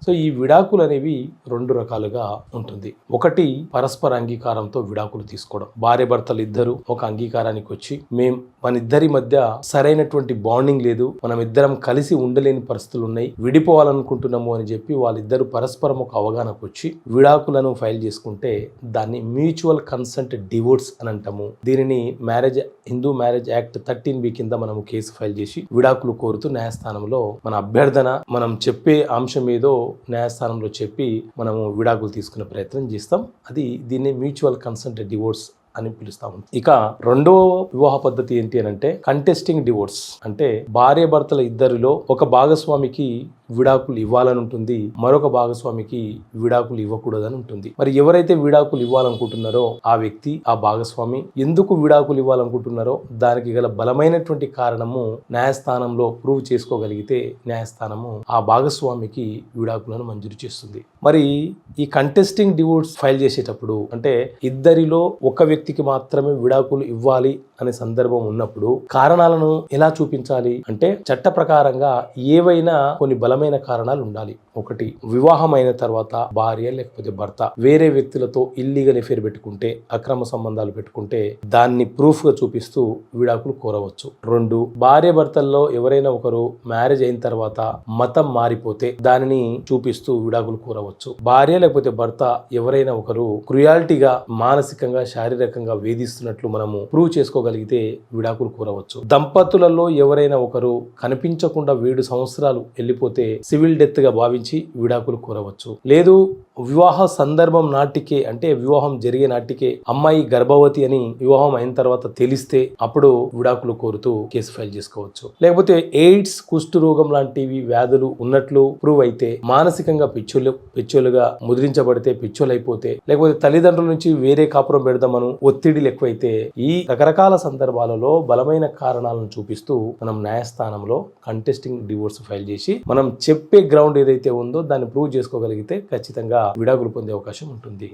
So ఈ విడాకులు అనేవి రెండు రకాలుగా ఉంటుంది. ఒకటి పరస్పర అంగీకారంతో విడాకులు తీసుకోవడం. భార్య భర్తలు ఇద్దరు ఒక అంగీకారానికి వచ్చి మన ఇద్దరి మధ్య సరైనటువంటి బాండింగ్ లేదు, మనం ఇద్దరం కలిసి ఉండలేని పరిస్థితులు ఉన్నాయి, విడిపోవాలనుకుంటున్నాము అని చెప్పి వాళ్ళిద్దరు పరస్పరం ఒక అవగాహనకు వచ్చి విడాకులను ఫైల్ చేసుకుంటే దాన్ని మ్యూచువల్ కన్సెంట్ డివోర్స్ అని అంటాము. దీనిని హిందూ మ్యారేజ్ యాక్ట్ 13B కింద మనము కేసు ఫైల్ చేసి విడాకులు కోరుతూ న్యాయస్థానంలో మన అభ్యర్థన మనం చెప్పే అంశం ఏదో న్యాయస్థానంలో చెప్పి మనము విడాకులు తీసుకునే ప్రయత్నం చేస్తాం. దీన్ని మ్యూచువల్ కన్సెంట్ డివోర్స్ అని పిలుస్తాము. ఇక రెండో వివాహ పద్ధతి ఏంటి అని అంటే కంటెస్టింగ్ డివోర్స్. అంటే భార్య భర్తల ఇద్దరిలో ఒక భాగస్వామికి విడాకులు ఇవ్వాలని ఉంటుంది, మరొక భాగస్వామికి విడాకులు ఇవ్వకూడదని ఉంటుంది. మరి ఎవరైతే విడాకులు ఇవ్వాలనుకుంటున్నారో ఆ వ్యక్తి, ఆ భాగస్వామి ఎందుకు విడాకులు ఇవ్వాలనుకుంటున్నారో దానికి గల బలమైనటువంటి కారణము న్యాయస్థానంలో ప్రూవ్ చేసుకోగలిగితే న్యాయస్థానము ఆ భాగస్వామికి విడాకులను మంజూరు చేస్తుంది. మరి ఈ కంటెస్టింగ్ డివోర్స్ ఫైల్ చేసేటప్పుడు అంటే ఇద్దరిలో ఒక వ్యక్తికి మాత్రమే విడాకులు ఇవ్వాలి అనే సందర్భం ఉన్నప్పుడు కారణాలను ఎలా చూపించాలి అంటే చట్ట ప్రకారంగా ఏవైనా కొన్ని బలమైన కారణాలు ఉండాలి. ఒకటి, వివాహం అయిన తర్వాత భార్య లేకపోతే భర్త వేరే వ్యక్తులతో ఇల్లీగల్ ఎఫేర్ పెట్టుకుంటే, అక్రమ సంబంధాలు పెట్టుకుంటే దాన్ని ప్రూఫ్ గా చూపిస్తూ విడాకులు కోరవచ్చు. రెండు, భార్య భర్తల్లో ఎవరైనా ఒకరు మ్యారేజ్ అయిన తర్వాత మతం మారిపోతే దానిని చూపిస్తూ విడాకులు కోరవచ్చు. భార్య లేకపోతే భర్త ఎవరైనా ఒకరు క్రుయాలిటీగా మానసికంగా శారీరకంగా వేధిస్తున్నట్లు మనము ప్రూవ్ చేసుకోగలిగితే విడాకులు కోరవచ్చు. దంపతులలో ఎవరైనా ఒకరు కనిపించకుండా 7 సంవత్సరాలు వెళ్ళిపోతే సివిల్ డెత్ గా భావించి విడాకులు కోరవచ్చు. లేదు, వివాహ సందర్భం నాటికే అంటే వివాహం జరిగే నాటికే అమ్మాయి గర్భవతి అని వివాహం అయిన తర్వాత తెలిస్తే అప్పుడు విడాకులు కోరుతూ కేసు ఫైల్ చేసుకోవచ్చు. లేకపోతే ఎయిడ్స్, కుష్టు రోగం లాంటివి వ్యాధులు ఉన్నట్లు ప్రూవ్ అయితే, మానసికంగా పిచ్చోలుగా ముద్రించబడితే, పిచ్చోలైపోతే, లేకపోతే తల్లిదండ్రుల నుంచి వేరే కాపురం పెడదామను ఒత్తిడిలు ఎక్కువైతే, ఈ రకరకాల సందర్భాలలో బలమైన కారణాలను చూపిస్తూ మనం న్యాయస్థానంలో కంటెస్టింగ్ డివోర్స్ ఫైల్ చేసి మనం చెప్పే గ్రౌండ్ ఏదైతే ఉందో దాన్ని ప్రూవ్ చేసుకోగలిగితే ఖచ్చితంగా విడాకులు పొందే అవకాశం ఉంటుంది.